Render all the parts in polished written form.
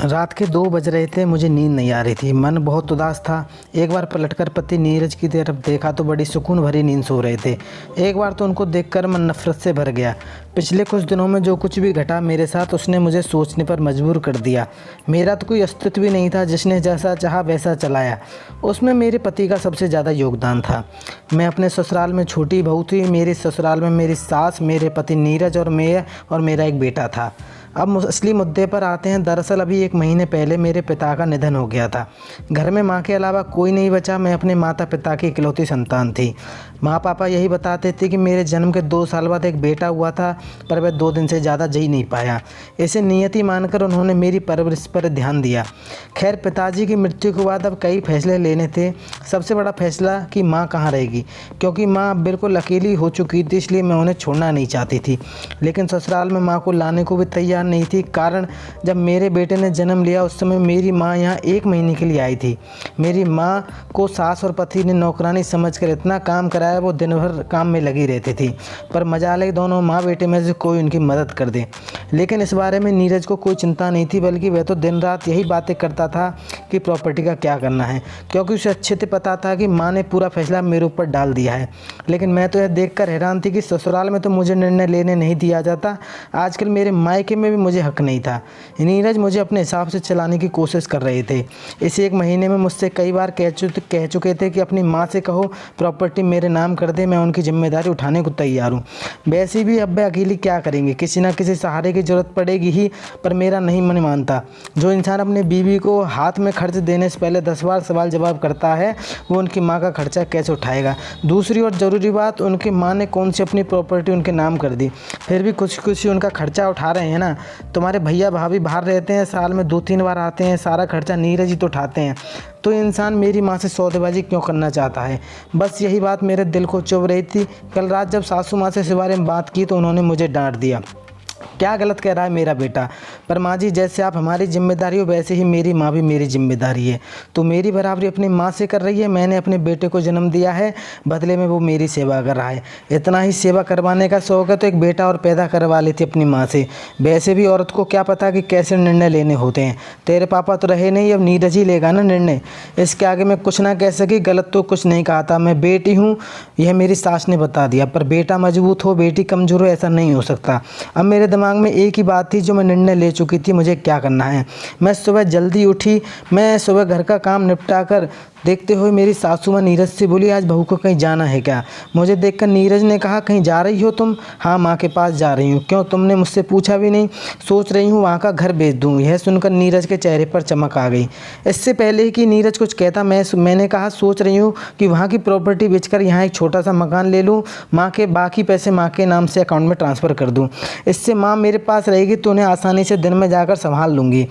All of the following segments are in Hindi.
रात के 2 बज रहे थे। मुझे नींद नहीं आ रही थी। मन बहुत उदास था। एक बार पलटकर पति नीरज की तरफ देखा तो बड़ी सुकून भरी नींद सो रहे थे। एक बार तो उनको देखकर मन नफरत से भर गया। पिछले कुछ दिनों में जो कुछ भी घटा मेरे साथ, उसने मुझे सोचने पर मजबूर कर दिया। मेरा तो कोई अस्तित्व भी नहीं था। जिसने जैसा चाहा वैसा चलाया। उसमें मेरे पति का सबसे ज़्यादा योगदान था। मैं अपने ससुराल में छोटी बहू थी। मेरे ससुराल में मेरी सास, मेरे पति नीरज और मेरा एक बेटा था। अब असली मुद्दे पर आते हैं। दरअसल अभी 1 महीने पहले मेरे पिता का निधन हो गया था। घर में माँ के अलावा कोई नहीं बचा। मैं अपने माता पिता की इकलौती संतान थी। माँ पापा यही बताते थे कि मेरे जन्म के 2 साल बाद एक बेटा हुआ था, पर वह 2 दिन से ज़्यादा जी नहीं पाया। इसे नियति मानकर उन्होंने मेरी परवरिश पर ध्यान दिया। खैर, पिताजी की मृत्यु के बाद अब कई फैसले लेने थे। सबसे बड़ा फैसला कि माँ कहाँ रहेगी, क्योंकि माँ बिल्कुल अकेली हो चुकी थी। इसलिए मैं उन्हें छोड़ना नहीं चाहती थी। लेकिन ससुराल में माँ को लाने को भी तैयार नहीं थी। कारण जब मेरे बेटे ने जन्म लिया उस समय मेरी माँ यहाँ 1 महीने के लिए आई थी। मेरी माँ को सास और पति ने नौकरानी समझकर इतना काम कराया, वो दिन भर काम में लगी रहती थी। पर मजाल है, दोनों माँ बेटे में से कोई उनकी मदद कर दे। लेकिन इस बारे में नीरज को कोई चिंता नहीं थी, बल्कि वह तो दिन रात यही बातें करता था कि प्रॉपर्टी का क्या करना है, क्योंकि उसे अच्छे से पता था कि माँ ने पूरा फैसला मेरे ऊपर डाल दिया है। लेकिन मैं तो यह देखकर हैरान थी कि ससुराल में तो मुझे निर्णय लेने नहीं दिया जाता। आजकल मेरे मायके में भी मुझे हक नहीं था। नीरज मुझे अपने हिसाब से चलाने की कोशिश कर रहे थे। इस 1 महीने में मुझसे कई बार कह चुके थे कि अपनी माँ से कहो प्रॉपर्टी मेरे नाम कर दे, मैं उनकी जिम्मेदारी उठाने को तैयार हूँ। वैसे भी अब वे अकेली क्या करेंगे, किसी ना किसी सहारे की ज़रूरत पड़ेगी ही। पर मेरा नहीं मन मानता। जो इंसान अपनी बीवी को हाथ में खर्च देने से पहले 10 बार सवाल जवाब करता है, वो उनकी माँ का खर्चा कैसे उठाएगा। दूसरी और ज़रूरी बात, उनकी माँ ने कौन सी अपनी प्रॉपर्टी उनके नाम कर दी, फिर भी कुछ उनका खर्चा उठा रहे हैं ना। तुम्हारे भैया भाभी बाहर रहते हैं, साल में 2-3 बार आते हैं, सारा खर्चा नीरज ही तो उठाते हैं। तो इंसान मेरी माँ से सौदेबाजी क्यों करना चाहता है। बस यही बात मेरे दिल को चुभ रही थी। कल रात जब सासू माँ से इस बारे में बात की तो उन्होंने मुझे डांट दिया। क्या गलत कह रहा है मेरा बेटा। पर माँ जी, जैसे आप हमारी जिम्मेदारी हो वैसे ही मेरी माँ भी मेरी जिम्मेदारी है। तो मेरी बराबरी अपनी माँ से कर रही है। मैंने अपने बेटे को जन्म दिया है, बदले में वो मेरी सेवा कर रहा है। इतना ही सेवा करवाने का शौक है तो एक बेटा और पैदा करवा लेती अपनी माँ से। वैसे भी औरत को क्या पता कि कैसे निर्णय लेने होते हैं। तेरे पापा तो रहे नहीं, अब नीरज ही लेगा ना निर्णय। इसके आगे मैं कुछ ना कह सकी। गलत तो कुछ नहीं कहा था। मैं बेटी हूँ, यह मेरी सास ने बता दिया। पर बेटा मजबूत हो, बेटी कमज़ोर हो, ऐसा नहीं हो सकता। अब मेरे दिमाग में एक ही बात थी जो मैं निर्णय ले चुकी थी, मुझे क्या करना है। मैं सुबह जल्दी उठी। मैं सुबह घर का काम निपटा कर देखते हुए मेरी सासू माँ नीरज से बोली, आज बहू को कहीं जाना है क्या। मुझे देखकर नीरज ने कहा, कहीं जा रही हो तुम। हाँ, माँ के पास जा रही हूँ। क्यों, तुमने मुझसे पूछा भी नहीं। सोच रही हूँ वहाँ का घर बेच दूँ। यह सुनकर नीरज के चेहरे पर चमक आ गई। इससे पहले कि नीरज कुछ कहता मैंने कहा, सोच रही हूँ कि वहाँ की प्रॉपर्टी बेचकर यहाँ एक छोटा सा मकान ले लूँ। माँ के बाकी पैसे माँ के नाम से अकाउंट में ट्रांसफ़र कर दूँ। इससे माँ मेरे पास रहेगी तो उन्हें आसानी से दिन में जाकर संभाल लूँगी।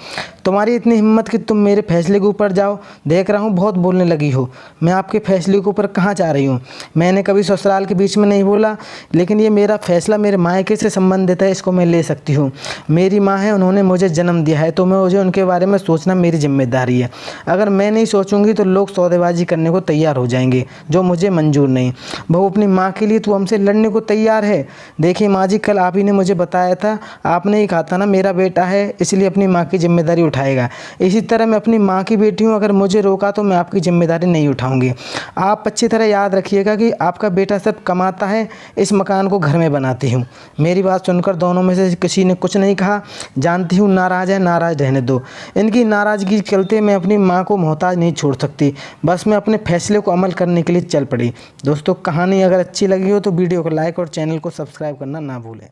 तुम्हारी इतनी हिम्मत कि तुम मेरे फैसले के ऊपर जाओ। देख रहा हूँ बहुत बोलने लगी हो। मैं आपके फैसले के ऊपर कहाँ जा रही हूँ। मैंने कभी ससुराल के बीच में नहीं बोला, लेकिन ये मेरा फैसला मेरे मायके से संबंधित है, इसको मैं ले सकती हूँ। मेरी माँ है, उन्होंने मुझे जन्म दिया है, तो मुझे उनके बारे में सोचना मेरी जिम्मेदारी है। अगर मैं नहीं सोचूंगी तो लोग सौदेबाजी करने को तैयार हो जाएंगे, जो मुझे मंजूर नहीं। बहू अपनी माँ के लिए तू हमसे लड़ने को तैयार है। देखिए माँ जी, कल आप ही ने मुझे बताया था, आपने ही कहा था ना मेरा बेटा है इसलिए अपनी माँ की जिम्मेदारी उठाएगा। इसी तरह मैं अपनी माँ की बेटी हूँ। अगर मुझे रोका तो मैं आपकी जिम्मेदारी नहीं उठाऊंगी। आप अच्छी तरह याद रखिएगा कि आपका बेटा सिर्फ कमाता है, इस मकान को घर में बनाती हूँ। मेरी बात सुनकर दोनों में से किसी ने कुछ नहीं कहा। जानती हूँ नाराज़ है, नाराज़ रहने दो। इनकी नाराज़गी के चलते मैं अपनी माँ को मोहताज नहीं छोड़ सकती। बस मैं अपने फैसले को अमल करने के लिए चल पड़ी। दोस्तों, कहानी अगर अच्छी लगी हो तो वीडियो को लाइक और चैनल को सब्सक्राइब करना ना भूलें।